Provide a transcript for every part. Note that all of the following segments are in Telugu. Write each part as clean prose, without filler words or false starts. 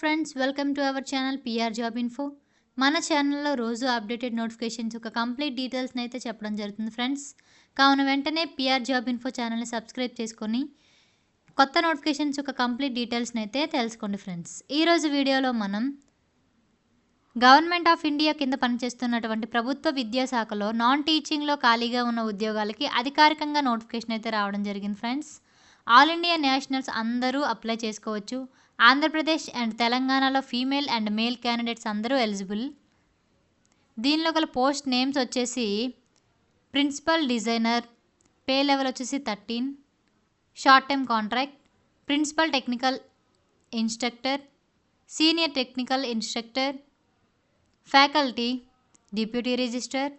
Friends, welcome to our channel PR job info. మన ఛానల్లో రోజు అప్డేటెడ్ నోటిఫికేషన్స్ ఒక కంప్లీట్ డీటెయిల్స్ని అయితే చెప్పడం జరుగుతుంది ఫ్రెండ్స్. కావున వెంటనే పిఆర్ జాబ్ ఇన్ఫో ఛానల్ని సబ్స్క్రైబ్ చేసుకొని కొత్త నోటిఫికేషన్స్ ఒక కంప్లీట్ డీటెయిల్స్ని అయితే తెలుసుకోండి ఫ్రెండ్స్. ఈరోజు వీడియోలో మనం గవర్నమెంట్ ఆఫ్ ఇండియా కింద పనిచేస్తున్నటువంటి ప్రభుత్వ విద్యాశాఖలో నాన్ టీచింగ్లో ఖాళీగా ఉన్న ఉద్యోగాలకి అధికారికంగా నోటిఫికేషన్ అయితే రావడం జరిగింది ఫ్రెండ్స్. ఆల్ ఇండియా నేషనల్స్ అందరూ అప్లై చేసుకోవచ్చు. ఆంధ్రప్రదేశ్ అండ్ తెలంగాణలో ఫీమేల్ అండ్ మేల్ క్యాండిడేట్స్ అందరూ ఎలిజిబుల్. దీనిలో గల పోస్ట్ నేమ్స్ వచ్చేసి ప్రిన్సిపల్ డిజైనర్, పే లెవెల్ వచ్చేసి 13, short time contract, principal technical instructor, senior technical instructor, faculty, deputy register,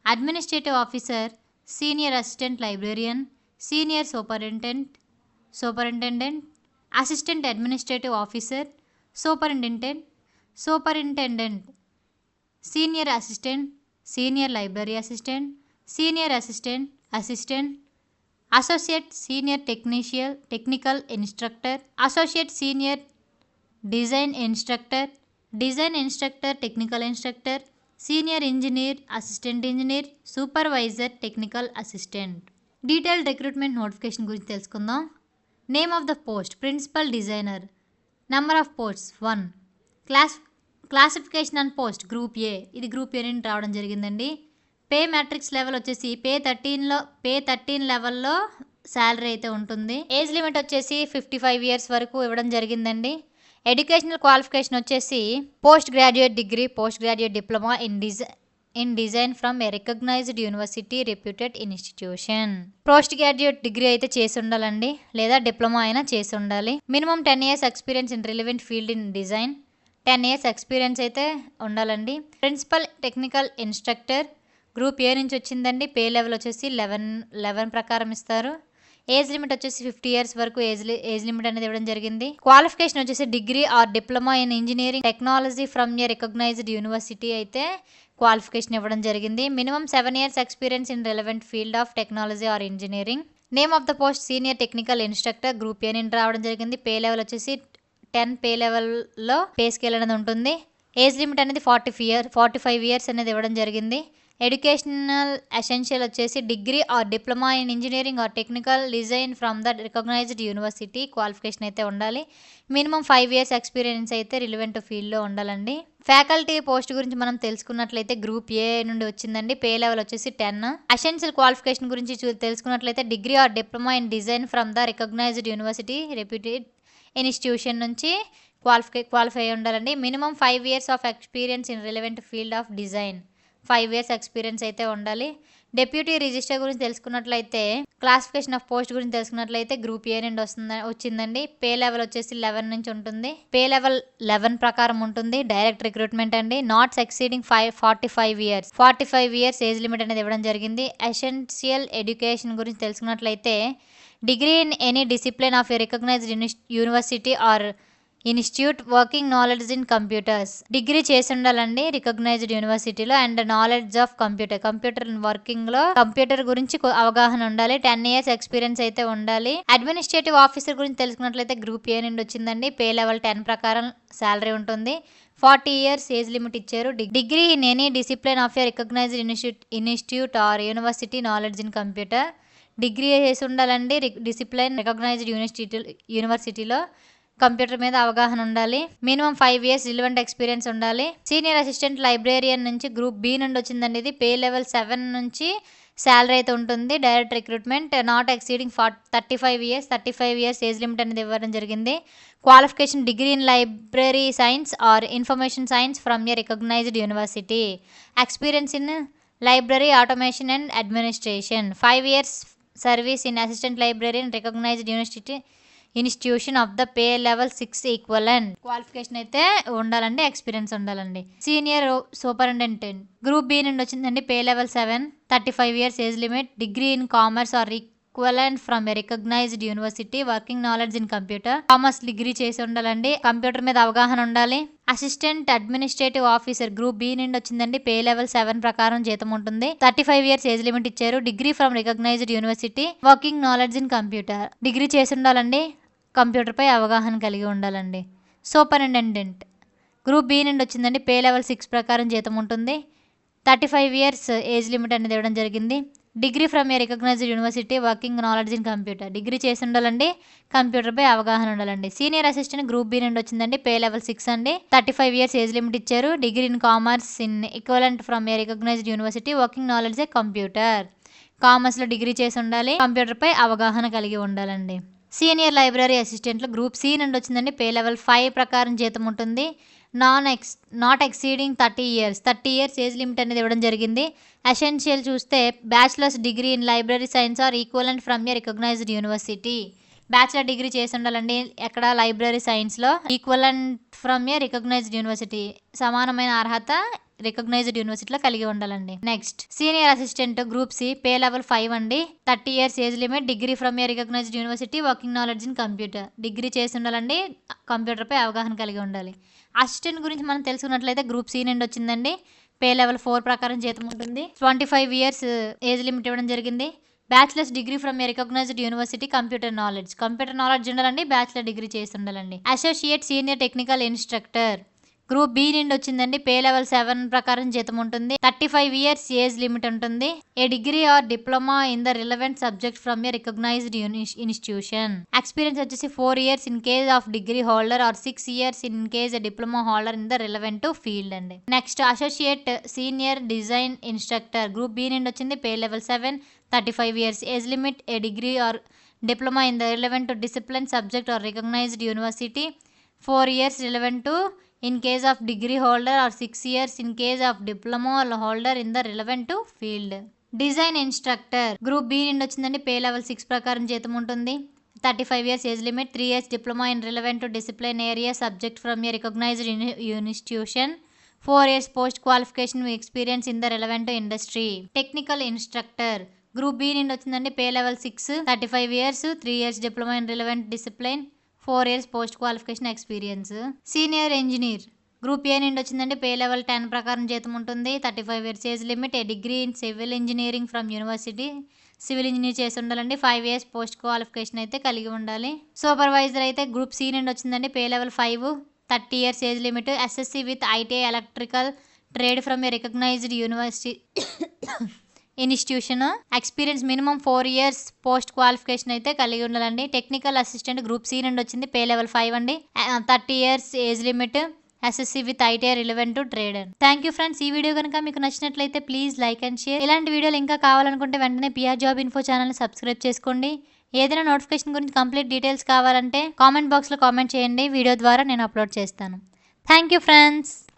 administrative officer, senior assistant librarian, senior superintendent, assistant administrative officer, superintendent, senior assistant, senior library assistant, senior assistant, associate senior technical instructor, associate senior design instructor technical instructor, senior engineer, assistant engineer, supervisor technical assistant. Detailed recruitment notification గురించి తెలుసుకుందాం. Name of the post principal designer. Number of posts 1. Classification and post group A. ఇది గ్రూప్ ఏ నుండి రావడం జరిగిందండి. పే మ్యాట్రిక్స్ లెవెల్ వచ్చేసి పే 13 లెవెల్లో శాలరీ అయితే ఉంటుంది. ఏజ్ లిమిట్ వచ్చేసి 55 ఇయర్స్ వరకు ఇవ్వడం జరిగిందండి. ఎడ్యుకేషనల్ క్వాలిఫికేషన్ వచ్చేసి post graduate degree, post graduate diploma in design from a recognised university reputed institution. Post graduate degree అయితే చేసి ఉండాలండి, లేదా డిప్లొమా అయినా చేసి ఉండాలి. Minimum 10 years experience in relevant field in design. 10 years experience అయితే ఉండాలండి. Principal technical instructor group A నుంచి వచ్చిందండి. పే లెవెల్ వచ్చేసి 11 ప్రకారం ఇస్తారు. ఏజ్ లిమిట్ వచ్చేసి 50 years వరకు ఏజ్ లిమిట్ అనేది ఇవ్వడం జరిగింది. క్వాలిఫికేషన్ వచ్చేసి degree or diploma in engineering technology from a recognised university అయితే క్వాలిఫికేషన్ ఇవ్వడం జరిగింది. Minimum 7 years experience in relevant field of technology or engineering. Name of the post senior technical instructor group A నుండి రావడం జరిగింది. పే లెవెల్ వచ్చేసి 10 పే లెవెల్లో పే స్కేల్ అనేది ఉంటుంది. ఏజ్ లిమిట్ అనేది 45 years అనేది ఇవ్వడం జరిగింది. ఎడ్యుకేషనల్ ఎసెన్షియల్ వచ్చేసి degree or diploma in engineering or technical design from the recognised university qualification అయితే ఉండాలి. మినిమం 5 years ఎక్స్పీరియన్స్ అయితే రిలవెంట్ ఫీల్డ్లో ఉండాలండి. ఫ్యాకల్టీ పోస్ట్ గురించి మనం తెలుసుకున్నట్లయితే గ్రూప్ ఏ నుండి వచ్చిందండి. పే లెవెల్ వచ్చేసి 10. ఎసెన్షియల్ క్వాలిఫికేషన్ గురించి తెలుసుకున్నట్లయితే degree or diploma in design from the recognised university reputed institution నుంచి క్వాలిఫై అయి ఉండాలండి. Minimum 5 years of experience in relevant field of design. 5 years experience అయితే ఉండాలి. డెప్యూటీ రిజిస్టర్ గురించి తెలుసుకున్నట్లయితే క్లాసిఫికేషన్ ఆఫ్ పోస్ట్ గురించి తెలుసుకున్నట్లయితే గ్రూప్ ఏ నుండి వచ్చిందండి. పే లెవెల్ వచ్చేసి 11 నుంచి ఉంటుంది. పే లెవెల్ 11 ప్రకారం ఉంటుంది. డైరెక్ట్ రిక్రూట్మెంట్ అండి. Not exceeding 45 years age limit అనేది ఇవ్వడం జరిగింది. ఎసెన్షియల్ ఎడ్యుకేషన్ గురించి తెలుసుకున్నట్లయితే degree in any discipline of a recognised university or institute working knowledge in computers. Degree చేసి ఉండాలండి రికగ్నైజ్డ్ యూనివర్సిటీలో. అండ్ నాలెడ్జ్ ఆఫ్ కంప్యూటర్ వర్కింగ్లో కంప్యూటర్ గురించి అవగాహన ఉండాలి. 10 years ఎక్స్పీరియన్స్ అయితే ఉండాలి. అడ్మినిస్ట్రేటివ్ ఆఫీసర్ గురించి తెలుసుకున్నట్లయితే గ్రూప్ ఏ నుండి వచ్చిందండి. పే లెవెల్ 10 ప్రకారం శాలరీ ఉంటుంది. 40 years ఏజ్ లిమిట్ ఇచ్చారు. Degree in any discipline of a recognised institute or university knowledge in computer. Degree చేసి ఉండాలండి డిసిప్లిన్ రికగ్నైజ్డ్ యూనివర్సిటీలో. కంప్యూటర్ మీద అవగాహన ఉండాలి. మినిమం 5 years రిలవెంట్ ఎక్స్పీరియన్స్ ఉండాలి. సీనియర్ అసిస్టెంట్ లైబ్రేరియన్ నుంచి గ్రూప్ బి నుండి వచ్చిందండి. ఇది పే లెవెల్ 7 నుంచి శాలరీ అయితే ఉంటుంది. Direct recruitment. Not exceeding 35 years age limit అనేది ఇవ్వడం జరిగింది. Qualification degree in library science or information science from a recognised university. Experience in library automation and administration. 5 years service in assistant librarian recognised institution of the pay level 6 equivalent. Qualification అయితే ఉండాలండి, ఎక్స్పీరియన్స్ ఉండాలండి. సీనియర్ సూపరింటెండెంట్ గ్రూప్ బి నుండి వచ్చిందండి. Pay level 7, 35 years age limit. Degree in commerce or equivalent from a recognised university working knowledge in computer. Commerce degree చేసి ఉండాలండి. కంప్యూటర్ మీద అవగాహన ఉండాలి. Assistant administrative officer group B నుండి వచ్చిందండి. పే లెవెల్ 7 ప్రకారం జీతం ఉంటుంది. 35 years ఏజ్ లిమిట్ ఇచ్చారు. Degree from recognised university working knowledge in computer. Degree చేసి ఉండాలండి. కంప్యూటర్పై అవగాహన కలిగి ఉండాలండి. సూపరింటెండెంట్. గ్రూప్ బి నుండి వచ్చిందండి. పే లెవెల్ 6 ప్రకారం జీతం ఉంటుంది. 35 ఇయర్స్ ఏజ్ లిమిట్ అనేది ఇవ్వడం జరిగింది. Degree from a recognised university working knowledge in computer. Degree చేసి ఉండాలండి. కంప్యూటర్పై అవగాహన ఉండాలండి. సీనియర్ అసిస్టెంట్ గ్రూప్ బి నుండి వచ్చిందండి. పే లెవెల్ 6 అండి. 35 ఇయర్స్ ఏజ్ లిమిట్ ఇచ్చారు. Degree in commerce in equivalent from a recognised university working knowledge a computer. కామర్స్లో డిగ్రీ చేసి ఉండాలి. కంప్యూటర్పై అవగాహన కలిగి ఉండాలండి. సీనియర్ లైబ్రరీ అసిస్టెంట్లు గ్రూప్ సి నుండి వచ్చిందండి. పే లెవెల్ 5 ప్రకారం జీతం ఉంటుంది. Not exceeding 30 years. 30 years age limit అనేది ఇవ్వడం జరిగింది. ఎసెన్షియల్ చూస్తే bachelor's degree in library science or equivalent from a recognised university. Bachelor degree చేసి ఉండాలండి. ఎక్కడ లైబ్రరీ సైన్స్లో. Equivalent from a recognised university. సమానమైన అర్హత రికగ్నైజ్డ్ యూనివర్సిటీలో కలిగి ఉండాలండి. Next senior assistant group C pay level 5 అండి. 30 years age limit. Degree from a recognised university working knowledge in computer. Degree చేసి ఉండాలండి. కంప్యూటర్పై అవగాహన కలిగి ఉండాలి. అసిస్టెంట్ గురించి మనం తెలుసుకున్నట్లయితే గ్రూప్ సి నుండి వచ్చిందండి. పే లెవెల్ 4 ప్రకారం జీతం ఉంటుంది. 25 ఇయర్స్ ఏజ్ లిమిట్ ఇవ్వడం జరిగింది. Bachelor's degree from a recognised university computer knowledge ఉండాలండి. బ్యాచిలర్ డిగ్రీ చేసి ఉండాలండి. Associate senior technical instructor group B నుండి వచ్చిందండి. పే లెవెల్ 7 ప్రకారం జీతం ఉంటుంది. 35 ఇయర్స్ ఏజ్ లిమిట్ ఉంటుంది. A degree or diploma in the relevant subject from a recognised institution. Experience వచ్చేసి 4 years in case of degree holder or 6 years in case a diploma holder in the relevant field అండి. Next associate senior design instructor group B నుండి వచ్చింది. Pay level 7. 35 years age limit. A degree or diploma in the relevant discipline subject or recognized university. 4 years relevant in case of degree holder or 6 years in case of diploma holder in the relevant field. Design instructor group B నుండి వచ్చిందండి. పే లెవెల్ 6 ప్రకారం జీతం ఉంటుంది. 35 years age limit. 3 years diploma in relevant discipline area subject from a recognised institution. 4 years post qualification experience in the relevant industry. Technical instructor group B నుండి వచ్చిందండి. Pay level 6. 35 years. 3 years diploma in relevant discipline. 4 years post qualification experience. Senior engineer group A నుండి వచ్చిందండి. పే లెవెల్ 10 ప్రకారం జీతం ఉంటుంది. 35 years age limit. A degree in civil engineering from university. Civil engineer చేసి ఉండాలండి. 5 ఇయర్స్ పోస్ట్ క్వాలిఫికేషన్ అయితే కలిగి ఉండాలి. సూపర్వైజర్ అయితే గ్రూప్ సి నుండి వచ్చిందండి. Pay level 5. 30 years age limit. SSC with ITI electrical trade from a recognised university institution. Experience minimum 4 years post qualification అయితే కలిగి ఉండాలండి. టెక్నికల్ అసిస్టెంట్ గ్రూప్ సి నుండి వచ్చింది. పే లెవెల్ 5 అండి. 30 years age limit. SSC with ITI relevant trade. Thank you friends. ఈ వీడియో కనుక మీకు నచ్చినట్లయితే ప్లీజ్ లైక్ అండ్ షేర్. ఇలాంటి వీడియోలు ఇంకా కావాలనుకుంటే వెంటనే పిఆర్ జాబ్ ఇన్ఫో ఛానల్ని సబ్స్క్రైబ్ చేసుకోండి. ఏదైనా నోటిఫికేషన్ గురించి కంప్లీట్ డీటెయిల్స్ కావాలంటే కామెంట్ బాక్స్లో కామెంట్ చేయండి. వీడియో ద్వారా నేను అప్లోడ్ చేస్తాను. Thank you friends.